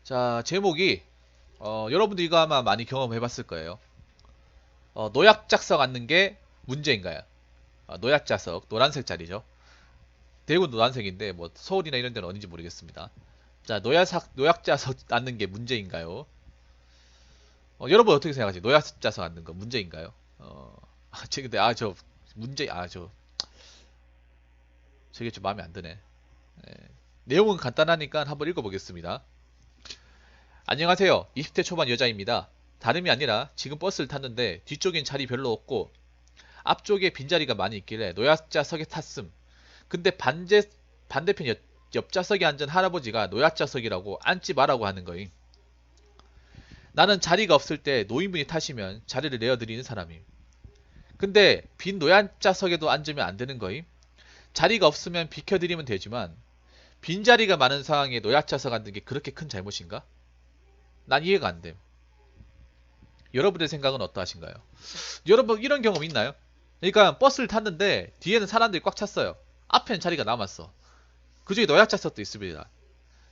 자, 제목이 여러분들 이거 아마 많이 경험해 봤을 거예요. 노약 작성 않는 게 문제인가요? 노약 자석 노란색 자리죠. 대구는 노란색인데 뭐 서울이나 이런 데는 어딘지 모르겠습니다. 자, 노약 자석 않는 게 문제인가요? 여러분 어떻게 생각하세요? 노약 자석 않는 거 문제인가요? 근데 저 문제 저게 좀 마음에 안 드네. 예. 내용은 간단하니까 한번 읽어보겠습니다. 안녕하세요. 20대 초반 여자입니다. 다름이 아니라 지금 버스를 탔는데 뒤쪽엔 자리 별로 없고 앞쪽에 빈자리가 많이 있길래 노약자석에 탔음. 근데 반대편 옆좌석에 앉은 할아버지가 노약자석이라고 앉지 마라고 하는 거임. 나는 자리가 없을 때 노인분이 타시면 자리를 내어드리는 사람임. 근데 빈 노약자석에도 앉으면 안 되는 거임. 자리가 없으면 비켜드리면 되지만 빈자리가 많은 상황에 노약자석 앉는 게 그렇게 큰 잘못인가? 난 이해가 안 됨. 여러분의 생각은 어떠하신가요? 여러분 이런 경험 있나요? 그러니까 버스를 탔는데 뒤에는 사람들이 꽉 찼어요. 앞에는 자리가 남았어. 그중에 노약자석도 있습니다.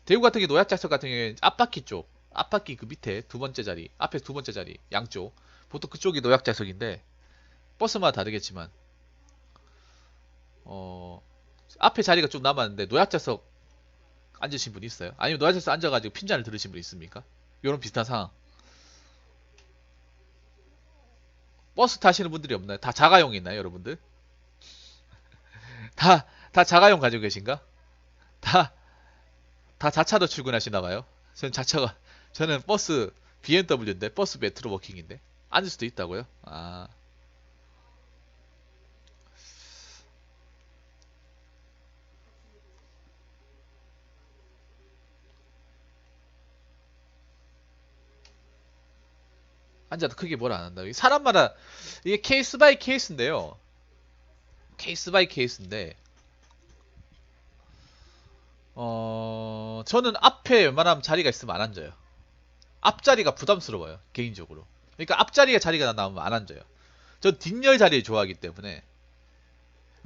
대구 같은 게 노약자석 같은 경우에는 앞바퀴 쪽, 앞바퀴 그 밑에 두 번째 자리, 앞에 두 번째 자리, 양쪽. 보통 그쪽이 노약자석인데 버스마다 다르겠지만 어, 앞에 자리가 좀 남았는데 노약자석 앉으신 분 있어요? 아니면 노약자석 앉아가지고 핀잔을 들으신 분 있습니까? 이런 비슷한 상황. 버스 타시는 분들이 없나요? 다 자가용 있나요, 여러분들? 다 자가용 가지고 계신가? 다, 다 자차로 출근하시나 봐요? 저는 버스 BMW인데, 버스 메트로 워킹인데. 앉을 수도 있다고요? 앉아도 크게 뭘 안 한다. 사람마다, 이게 케이스 바이 케이스인데요. 케이스 바이 케이스인데, 저는 앞에 웬만하면 자리가 있으면 안 앉아요. 앞자리가 부담스러워요, 개인적으로. 그러니까 앞자리에 자리가 나오면 안 앉아요. 전 뒷열 자리를 좋아하기 때문에.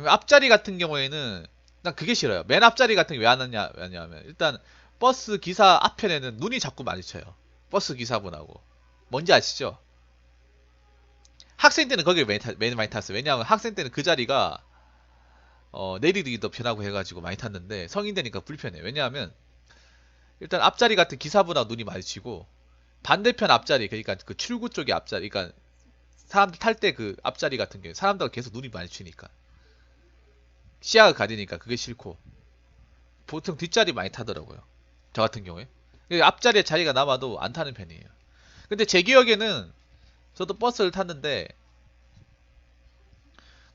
앞자리 같은 경우에는 난 그게 싫어요. 맨 앞자리 같은 게 왜 안 하냐, 왜냐하면 일단 버스 기사 앞편에는 눈이 자꾸 마주쳐요. 버스 기사분하고. 뭔지 아시죠? 학생 때는 거길 맨 많이 탔어요. 왜냐하면 학생 때는 그 자리가 내리기도 편하고 해가지고 많이 탔는데 성인 되니까 불편해요. 왜냐하면 일단 앞자리 같은 기사분하고 눈이 마주치고 반대편 앞자리 그러니까 그 출구 쪽의 앞자리 그러니까 사람들 탈 때 그 앞자리 같은 경우 사람들과 계속 눈이 마주치니까 시야가 가리니까 그게 싫고 보통 뒷자리 많이 타더라고요. 저 같은 경우에. 앞자리에 자리가 남아도 안 타는 편이에요. 근데 제 기억에는 저도 버스를 탔는데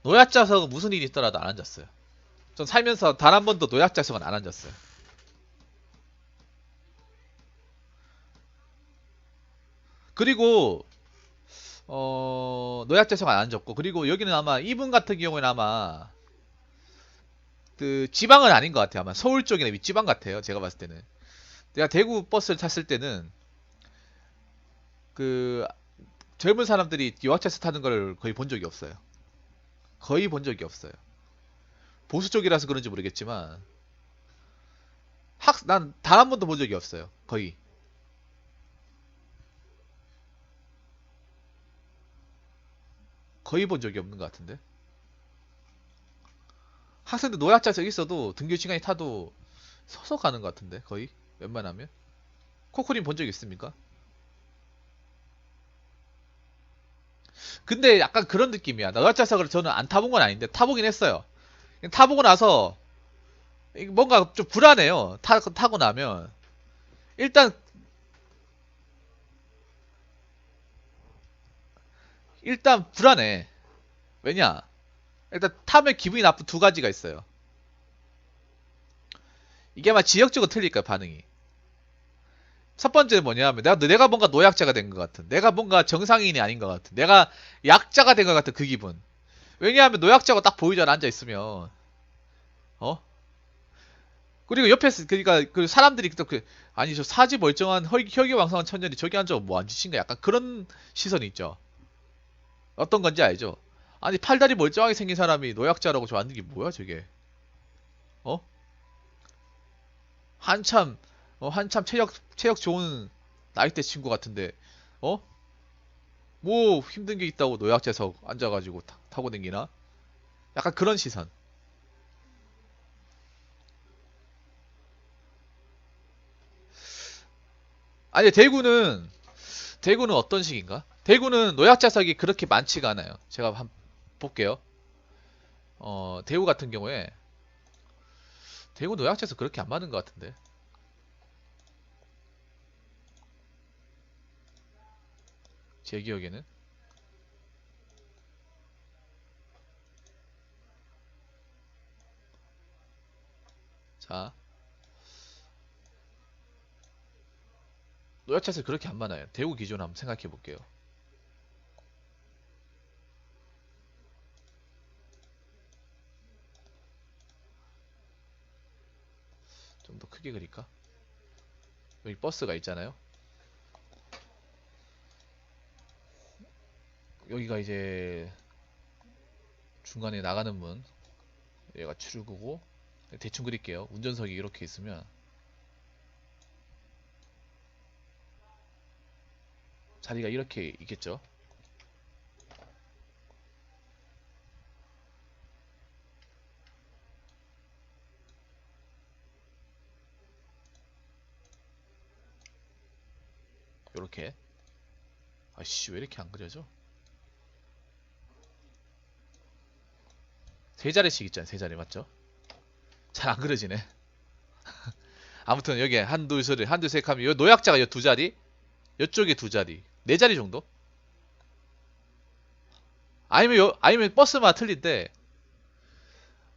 노약자석은 무슨 일이 있더라도 안 앉았어요. 전 살면서 단 한 번도 노약자석은 안 앉았어요. 그리고 노약자석 안 앉았고 그리고 여기는 아마 이분 같은 경우는 아마 그 지방은 아닌 것 같아요. 아마 서울 쪽이나 윗지방 같아요. 제가 봤을 때는. 내가 대구 버스를 탔을 때는 그 젊은 사람들이 유학차에서 타는 걸 거의 본 적이 없어요. 거의 본 적이 없어요. 보수 쪽이라서 그런지 모르겠지만 난 단 한 번도 본 적이 없어요. 거의 본 적이 없는 것 같은데. 학생들 노약자석 있어도 등교 시간이 타도 서서 가는 것 같은데 거의 웬만하면. 코코님 본 적 있습니까? 근데 약간 그런 느낌이야. 노약자석을 저는 안 타본 건 아닌데 타보긴 했어요. 타보고 나서 뭔가 좀 불안해요. 타고 나면 일단 불안해. 왜냐? 일단 타면 기분이 나쁜 두 가지가 있어요. 이게 아마 지역적으로 틀릴 거야 반응이. 첫 번째는 뭐냐면 내가 뭔가 노약자가 된 것 같은, 내가 뭔가 정상인이 아닌 것 같은, 내가 약자가 된 것 같은 그 기분. 왜냐하면 노약자가 딱 보이잖아 앉아 있으면. 어? 그리고 옆에서 그러니까 그 사람들이 아니 저 사지 멀쩡한 혈기왕성한 천년이 저기 앉아 뭐 앉으신가 약간 그런 시선이 있죠. 어떤 건지 알죠? 아니 팔다리 멀쩡하게 생긴 사람이 노약자라고 저 앉는 게 뭐야 저게? 어? 한참 한참 체력 좋은 나이대 친구 같은데, 어? 뭐 힘든 게 있다고 노약자석 앉아가지고 타고 댕기나? 약간 그런 시선. 아니, 대구는 어떤 식인가? 대구는 노약자석이 그렇게 많지가 않아요. 제가 한번 볼게요. 대구 같은 경우에, 대구 노약자석 그렇게 안 많은 것 같은데. 제 기억에는. 자, 노약자석 그렇게 안 많아요. 대구 기준 한번 생각해 볼게요. 좀 더 크게 그릴까? 여기 버스가 있잖아요. 여기가 이제 중간에 나가는 문. 얘가 출구고. 대충 그릴게요. 운전석이 이렇게 있으면 자리가 이렇게 있겠죠. 요렇게. 아씨, 왜 이렇게 안 그려져? 세 자리씩 있잖아요. 세 자리 맞죠? 잘 안 그려지네. 아무튼 여기 한둘 셋 한둘 셋 하면 요 노약자가 요 두 자리, 요쪽에 두 자리, 네 자리 정도? 아니면 버스마다 틀린데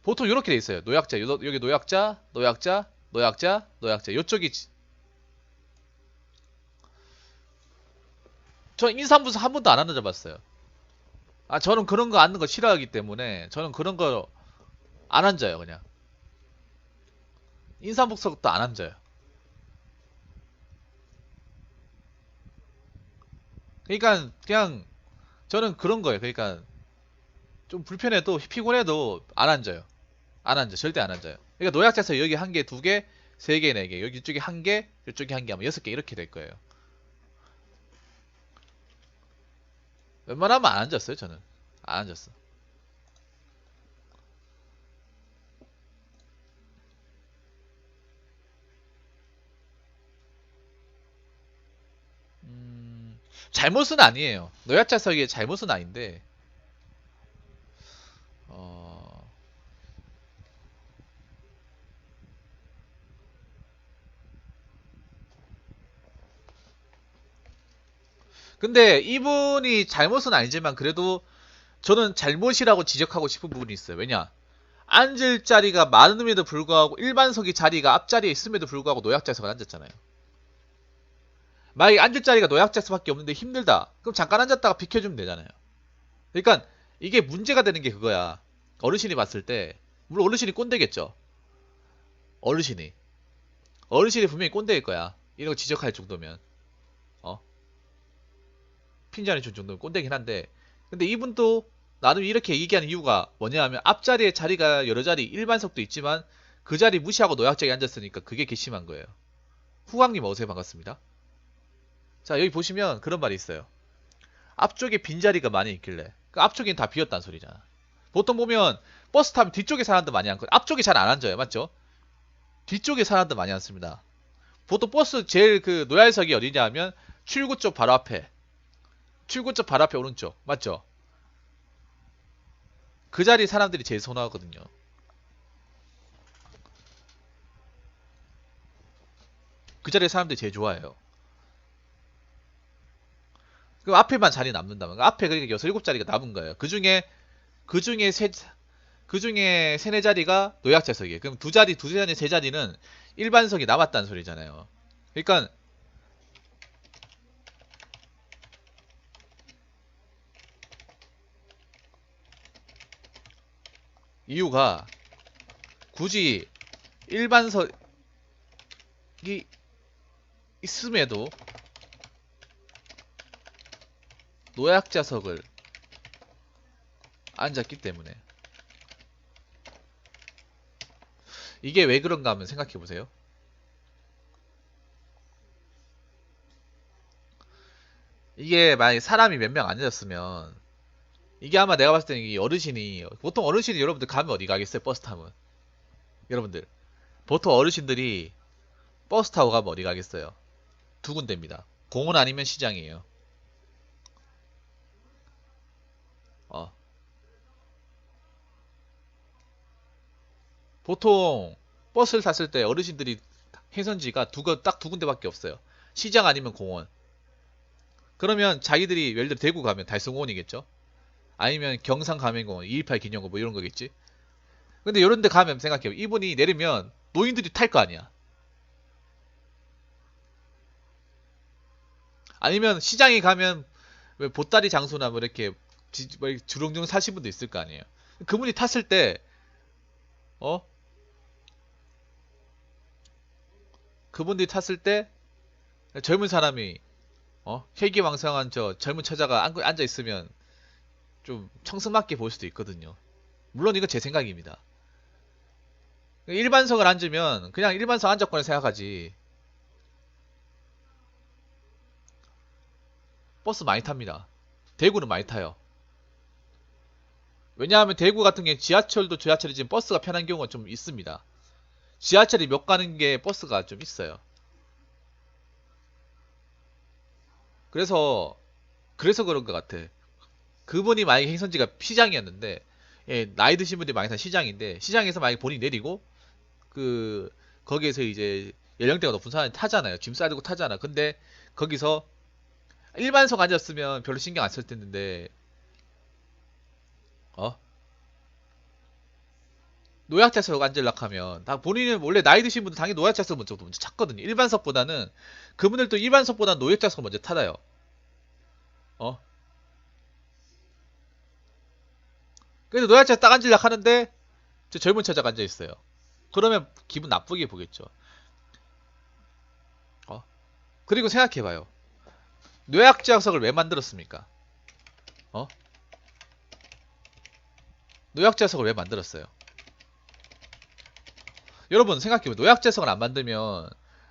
보통 이렇게 돼 있어요. 노약자 여기 노약자, 노약자, 노약자, 노약자. 요쪽이 저 인사무소 한 번도 안 앉아봤어요. 아, 저는 그런 거 앉는 거 싫어하기 때문에 저는 그런 거 안 앉아요. 그냥 인사복석도 안 앉아요. 그러니까 그냥 저는 그런 거예요. 그러니까 좀 불편해도 피곤해도 안 앉아요. 안 앉아. 절대 안 앉아요. 그러니까 노약자에서 여기 한 개, 두 개, 세 개, 네 개. 여기 이쪽에 한 개, 이쪽에 한 개 하면 여섯 개 이렇게 될 거예요. 웬만하면 안 앉았어요, 저는. 안 앉았어. 잘못은 아니에요. 노약자석의 잘못은 아닌데, 어, 근데 이분이 잘못은 아니지만 그래도 저는 잘못이라고 지적하고 싶은 부분이 있어요. 왜냐? 앉을 자리가 많음에도 불구하고 일반석이 자리가 앞자리에 있음에도 불구하고 노약자석을 앉았잖아요. 만약에 앉을 자리가 노약자석밖에 없는데 힘들다. 그럼 잠깐 앉았다가 비켜주면 되잖아요. 그러니까 이게 문제가 되는 게 그거야. 어르신이 봤을 때 물론 어르신이 꼰대겠죠. 어르신이 어르신이 분명히 꼰대일 거야. 이런 거 지적할 정도면 어 핀잔이 줄 정도면 꼰대긴 한데 근데 이분도 나는 이렇게 얘기하는 이유가 뭐냐 하면 앞자리에 자리가 여러 자리 일반석도 있지만 그 자리 무시하고 노약자에 앉았으니까 그게 괘씸한 거예요. 후광님 어서요 반갑습니다. 자 여기 보시면 그런 말이 있어요. 앞쪽에 빈자리가 많이 있길래 그 앞쪽엔 다 비었다는 소리잖아. 보통 보면 버스 타면 뒤쪽에 사람들 많이 앉고 앞쪽에 잘 안 앉아요. 맞죠? 뒤쪽에 사람들 많이 앉습니다. 보통 버스 제일 그 노яр석이 어디냐 하면 출구 쪽 바로 앞에 출구 쪽 바로 앞에 오른쪽 맞죠? 그 자리 사람들이 제일 선호하거든요. 그 자리에 사람들이 제일 좋아해요. 그 앞에만 자리 남는다면 앞에 그러니까 여섯 일곱 자리가 남은 거예요. 그 중에 세네 자리가 노약자석이에요. 그럼 두 자리 세 자리는 일반석이 남았다는 소리잖아요. 그러니까 이유가 굳이 일반석이 있음에도 노약자석을 앉았기 때문에 이게 왜 그런가 하면 생각해 보세요. 이게 만약에 사람이 몇 명 앉았으면 이게 아마 내가 봤을 때는 이 어르신이 보통 어르신이 여러분들 가면 어디 가겠어요? 버스 타면 여러분들 보통 어르신들이 버스 타고 가면 어디 가겠어요? 두 군데입니다. 공원 아니면 시장이에요. 어. 보통 버스를 탔을 때 어르신들이 행선지가 딱 두 군데밖에 없어요. 시장 아니면 공원. 그러면 자기들이 예를 들어 대구 가면 달성공원이겠죠? 아니면 경상 가면공원, 2.18 기념관 뭐 이런 거겠지? 근데 이런 데 가면 생각해요. 이분이 내리면 노인들이 탈 거 아니야. 아니면 시장에 가면 왜 보따리 장소나 뭐 이렇게 뭐 이렇게 주렁주렁 사신 분도 있을 거 아니에요. 그분이 탔을 때, 어? 그분들이 탔을 때 젊은 사람이 혈기왕성한 저 젊은 처자가 앉아 있으면 좀 청승맞게 보일 수도 있거든요. 물론 이건 제 생각입니다. 일반석을 앉으면 그냥 일반석 앉았거나 생각하지. 버스 많이 탑니다. 대구는 많이 타요. 왜냐하면 대구 같은 경우에 지하철도 지하철이지만 버스가 편한 경우가 좀 있습니다. 지하철이 몇 가는 게 버스가 좀 있어요. 그래서 그런 것 같아. 그분이 만약에 행선지가 시장이었는데 나이 드신 분들이 많이 산 시장인데 시장에서 만약에 본인이 내리고 그 거기에서 이제 연령대가 높은 사람이 타잖아요. 짐 싸들고 타잖아. 근데 거기서 일반석 앉았으면 별로 신경 안 쓸 텐데 어? 노약자석 앉으려고 하면 다 본인은 원래 나이 드신 분들 당연히 노약자석 먼저 찾거든요. 일반석보다는 그분들도 일반석보다 노약자석 먼저 타다요. 어? 그래서 노약자석 딱 앉으려고 하는데 저 젊은 처자가 앉아 있어요. 그러면 기분 나쁘게 보겠죠. 어? 그리고 생각해봐요. 노약자석을 왜 만들었습니까? 어? 노약자석을 왜 만들었어요? 여러분 생각해봐요. 노약자석을 안 만들면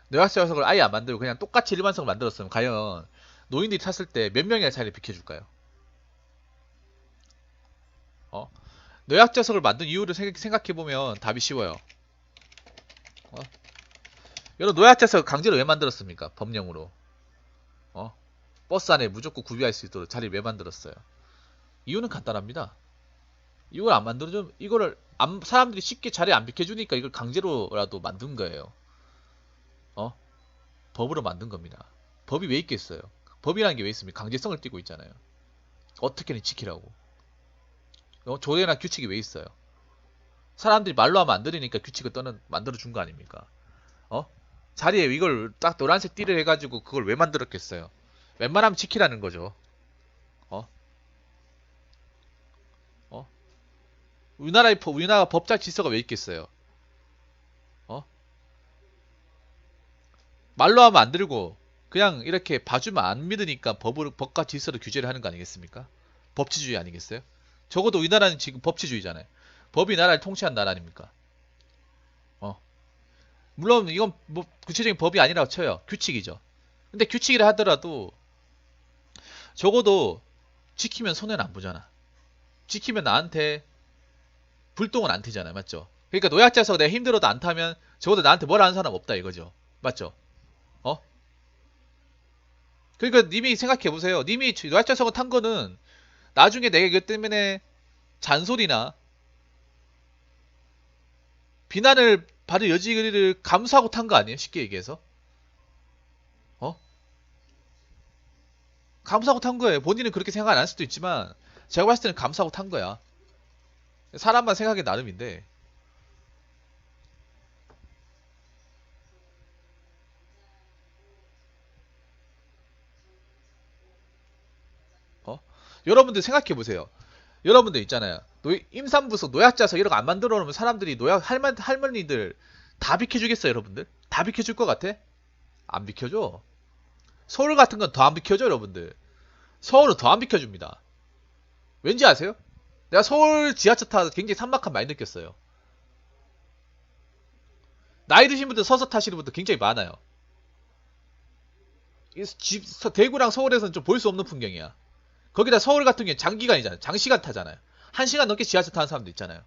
노약자석을 아예 안 만들고 그냥 똑같이 일반석을 만들었으면 과연 노인들이 탔을 때 몇 명이나 자리를 비켜줄까요? 어? 노약자석을 만든 이유를 생각해보면 답이 쉬워요. 어? 여러분 노약자석 강제로 왜 만들었습니까? 법령으로. 어? 버스 안에 무조건 구비할 수 있도록 자리를 왜 만들었어요? 이유는 간단합니다. 이걸 안 만들어주면 이거를 사람들이 쉽게 자리 안 비켜주니까 이걸 강제로라도 만든 거예요. 어? 법으로 만든 겁니다. 법이 왜 있겠어요? 법이라는 게 왜 있습니까? 강제성을 띠고 있잖아요. 어떻게든 지키라고. 조례나 규칙이 왜 있어요? 사람들이 말로 하면 안 들으니까 규칙을 만들어준 거 아닙니까? 어? 자리에 이걸 딱 노란색 띠를 해가지고 그걸 왜 만들었겠어요? 웬만하면 지키라는 거죠. 어? 어? 우리나라 법자 질서가 왜 있겠어요? 어? 말로 하면 안 들고 그냥 이렇게 봐주면 안 믿으니까 법과 질서를 규제를 하는 거 아니겠습니까? 법치주의 아니겠어요? 적어도 우리나라는 지금 법치주의잖아요. 법이 나라를 통치한 나라 아닙니까? 어. 물론 이건 뭐 구체적인 법이 아니라고 쳐요. 규칙이죠. 근데 규칙이라 하더라도 적어도 지키면 손해는 안 보잖아. 지키면 나한테 불똥은 안 튀잖아요. 맞죠? 그러니까 노약자석 내가 힘들어도 안 타면 적어도 나한테 뭐라 하는 사람 없다 이거죠. 맞죠? 어? 그러니까 님이 생각해 보세요. 님이 노약자석을 탄 거는 나중에 내가 이것 때문에 잔소리나 비난을 받을 여지를 감수하고 탄 거 아니에요? 쉽게 얘기해서. 어? 감수하고 탄 거예요. 본인은 그렇게 생각 안 할 수도 있지만 제가 봤을 때는 감수하고 탄 거야. 사람만 생각이 나름인데. 어? 여러분들 생각해 보세요. 여러분들 있잖아요. 임산부석, 노약자석 이런 거 안 만들어 놓으면 사람들이 할머니들 다 비켜주겠어요, 여러분들? 다 비켜줄 것 같아? 안 비켜줘. 서울 같은 건 더 안 비켜줘, 여러분들. 서울은 더 안 비켜줍니다. 왠지 아세요? 내가 서울 지하철 타서 굉장히 삭막한 많이 느꼈어요. 나이 드신 분들 서서 타시는 분들 굉장히 많아요. 대구랑 서울에서는 좀 볼 수 없는 풍경이야. 거기다 서울 같은 경우에 장기간이잖아요. 장시간 타잖아요. 1시간 넘게 지하철 타는 사람도 있잖아요.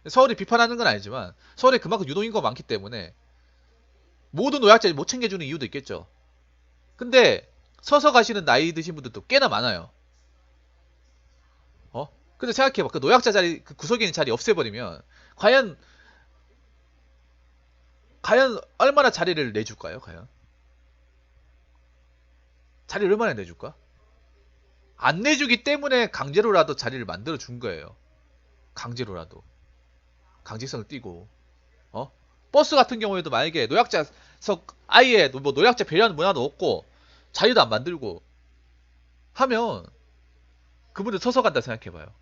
서울이 비판하는 건 아니지만 서울에 그만큼 유동인구가 많기 때문에 모든 노약자 못 챙겨주는 이유도 있겠죠. 근데 서서 가시는 나이 드신 분들도 꽤나 많아요. 어? 근데 생각해봐. 그 노약자 자리, 그 구석에 있는 자리 없애버리면 과연 얼마나 자리를 내줄까요? 과연 자리를 얼마나 내줄까? 안 내주기 때문에 강제로라도 자리를 만들어 준 거예요. 강제로라도 강제성을 띠고 버스 같은 경우에도 만약에 노약자석 아예 뭐 노약자 배려하는 문화도 없고 자리도 안 만들고 하면 그분들 서서 간다 생각해봐요.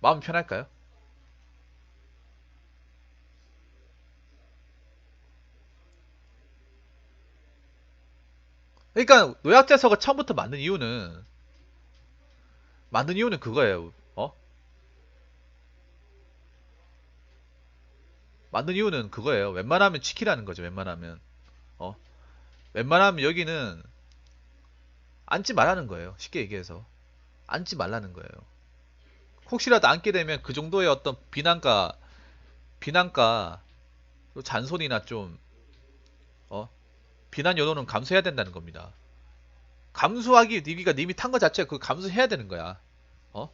마음 편할까요? 그러니까 노약자석을 처음부터 만든 이유는 그거예요. 만든 이유는 그거예요. 웬만하면 지키라는 거죠. 웬만하면 어 웬만하면 여기는 앉지 말라는 거예요. 쉽게 얘기해서 앉지 말라는 거예요. 혹시라도 앉게 되면 그 정도의 어떤 비난과 잔소리나 좀 어, 비난 여론은 감수해야 된다는 겁니다. 감수하기 니가 님이 탄 거 자체가 그 감수해야 되는 거야. 어?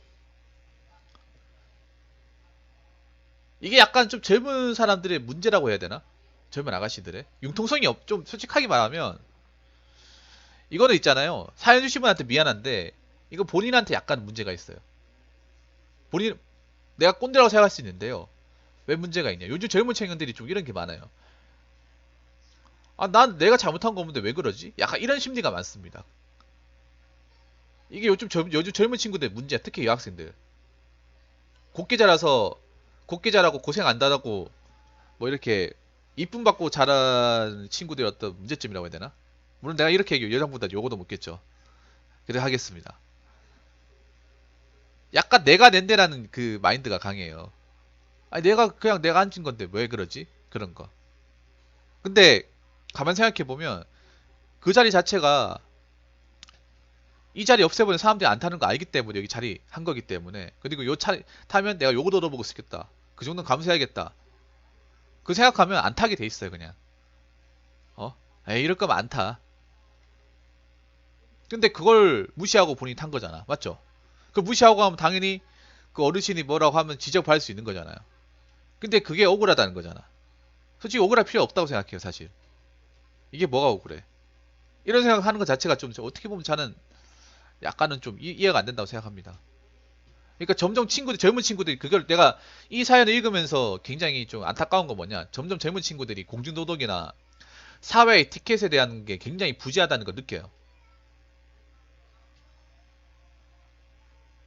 이게 약간 좀 젊은 사람들의 문제라고 해야 되나? 젊은 아가씨들의 융통성이 좀 솔직하게 말하면 이거는 있잖아요. 사연 주신 분한테 미안한데 이거 본인한테 약간 문제가 있어요. 본인 내가 꼰대라고 생각할 수 있는데요. 왜 문제가 있냐? 요즘 젊은 청년들이 좀 이런 게 많아요. 아, 난 내가 잘못한 거 없는데 왜 그러지? 약간 이런 심리가 많습니다. 이게 요즘 젊은 친구들 문제야. 특히 여학생들. 곱게 자라서 곱게 자라고 고생 안 다하고 뭐 이렇게 이쁨 받고 자란 친구들의 어떤 문제점이라고 해야 되나? 물론 내가 이렇게 얘기해 여성보다 요거도 묻겠죠. 그래 하겠습니다. 약간 내가 낸데라는 그 마인드가 강해요. 아니 내가 앉은 건데 왜 그러지? 그런 거. 근데 가만 생각해 보면 그 자리 자체가 이 자리 없애버리면 사람들이 안 타는 거 알기 때문에 여기 자리 한 거기 때문에 그리고 요 차 타면 내가 요거 얻어보고 쓰겠다. 그 정도는 감수해야겠다. 그 생각하면 안 타게 돼 있어요 그냥. 에이 이럴 거면 안 타. 근데 그걸 무시하고 본인이 탄 거잖아. 맞죠? 그 무시하고 하면 당연히 그 어르신이 뭐라고 하면 지적할 수 있는 거잖아요. 근데 그게 억울하다는 거잖아. 솔직히 억울할 필요 없다고 생각해요 사실. 이게 뭐가 억울해. 이런 생각하는 것 자체가 좀 어떻게 보면 저는 약간은 좀 이해가 안 된다고 생각합니다. 그러니까 점점 젊은 친구들이 그걸 내가 이 사연을 읽으면서 굉장히 좀 안타까운 건 뭐냐. 점점 젊은 친구들이 공중도덕이나 사회의 티켓에 대한 게 굉장히 부재하다는 걸 느껴요.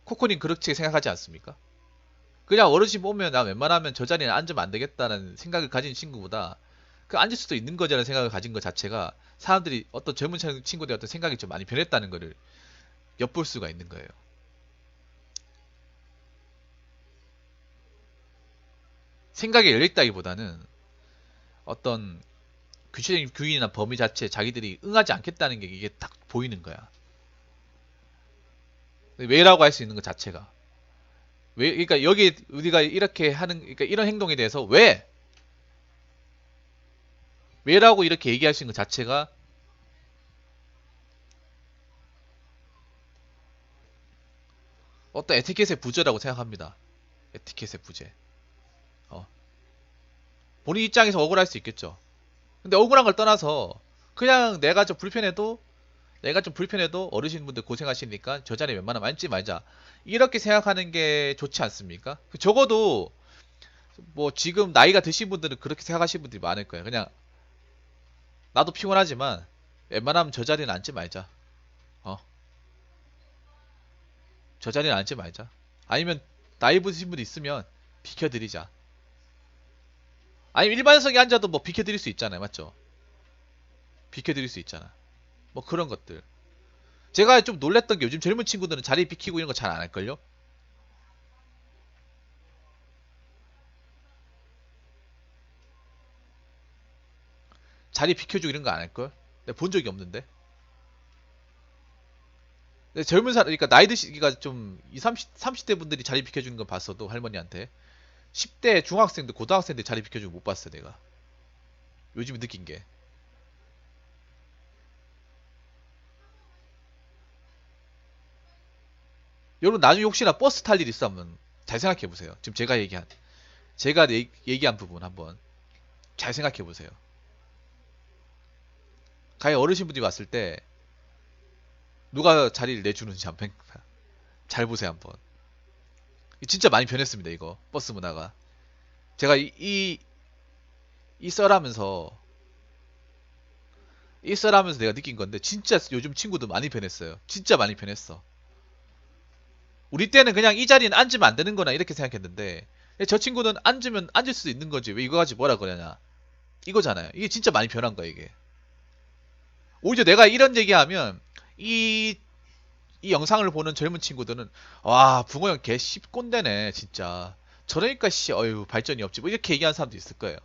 코코님 그렇게 생각하지 않습니까? 그냥 어르신 보면 나 웬만하면 저 자리에 앉으면 안 되겠다는 생각을 가진 친구보다 그 앉을 수도 있는 거잖아는 생각을 가진 것 자체가 사람들이 어떤 젊은 친구들의 어떤 생각이 좀 많이 변했다는 거를 엿볼 수가 있는 거예요. 생각이 열려있다기보다는 어떤 구체적인 규율이나 범위 자체에 자기들이 응하지 않겠다는 게 이게 딱 보이는 거야. 왜라고 할 수 있는 것 자체가. 왜, 그러니까 여기 우리가 이렇게 하는, 그러니까 이런 행동에 대해서 왜라고 이렇게 얘기할 수 있는 것 자체가 어떤 에티켓의 부재라고 생각합니다. 에티켓의 부재. 어. 본인 입장에서 억울할 수 있겠죠. 근데 억울한 걸 떠나서 그냥 내가 좀 불편해도 어르신분들 고생하시니까 저 자리에 웬만하면 앉지 말자. 이렇게 생각하는 게 좋지 않습니까? 적어도 뭐 지금 나이가 드신 분들은 그렇게 생각하시는 분들이 많을 거예요. 그냥 나도 피곤하지만 웬만하면 저 자리는 앉지 말자. 어, 저 자리는 앉지 말자. 아니면 나이 드신 분이 있으면 비켜드리자. 아니면 일반석에 앉아도 뭐 비켜드릴 수 있잖아요. 맞죠? 비켜드릴 수 있잖아. 뭐 그런 것들. 제가 좀 놀랬던 게 요즘 젊은 친구들은 자리 비키고 이런 거 잘 안 할걸요? 자리 비켜주고 이런 거 안 할걸? 내가 본 적이 없는데. 젊은 사람, 그러니까 나이 드시기가 좀 20, 30대 분들이 자리 비켜주는 건 봤어도 할머니한테 10대 중학생들, 고등학생들 자리 비켜주는 거 못 봤어 내가. 요즘 느낀 게. 여러분 나중에 혹시나 버스 탈 일 있으면 잘 생각해 보세요. 지금 제가 얘기한 부분 한번 잘 생각해 보세요. 가히 어르신분들이 왔을 때 누가 자리를 내주는지 한번 잘 보세요 한번. 진짜 많이 변했습니다 이거 버스 문화가. 제가 이 썰하면서 이 썰하면서 내가 느낀 건데 진짜 요즘 친구들 많이 변했어요. 진짜 많이 변했어. 우리 때는 그냥 이 자리는 앉으면 안 되는 거나 이렇게 생각했는데 저 친구는 앉으면 앉을 수도 있는 거지 왜 이거 가지고 뭐라 그러냐 이거잖아요. 이게 진짜 많이 변한 거야 이게. 오히려 내가 이런 얘기하면 이, 이 영상을 보는 젊은 친구들은 와 붕어 형 개 씹꼰대네 진짜. 저러니까 씨 어휴 발전이 없지 뭐 이렇게 얘기하는 사람도 있을 거예요.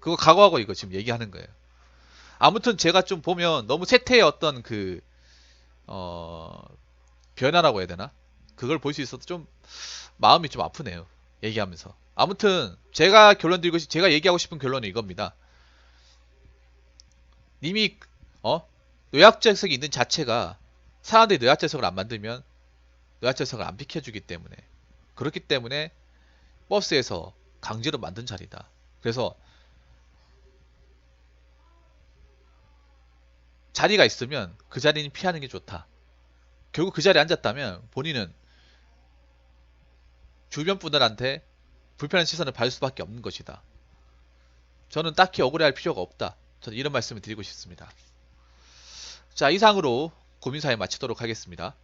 그거 각오하고 이거 지금 얘기하는 거예요. 아무튼 제가 좀 보면 너무 세태의 어떤 어, 변화라고 해야 되나? 그걸 볼 수 있어도 좀 마음이 좀 아프네요. 얘기하면서. 아무튼 제가 얘기하고 싶은 결론은 이겁니다. 님이 어 노약자석이 있는 자체가 사람들이 노약자석을 안 만들면 노약자석을 안 비켜주기 때문에 그렇기 때문에 버스에서 강제로 만든 자리다. 그래서 자리가 있으면 그 자리는 피하는 게 좋다. 결국 그 자리에 앉았다면 본인은 주변 분들한테 불편한 시선을 받을 수밖에 없는 것이다. 저는 딱히 억울해할 필요가 없다. 저는 이런 말씀을 드리고 싶습니다. 자, 이상으로 고민사에 마치도록 하겠습니다.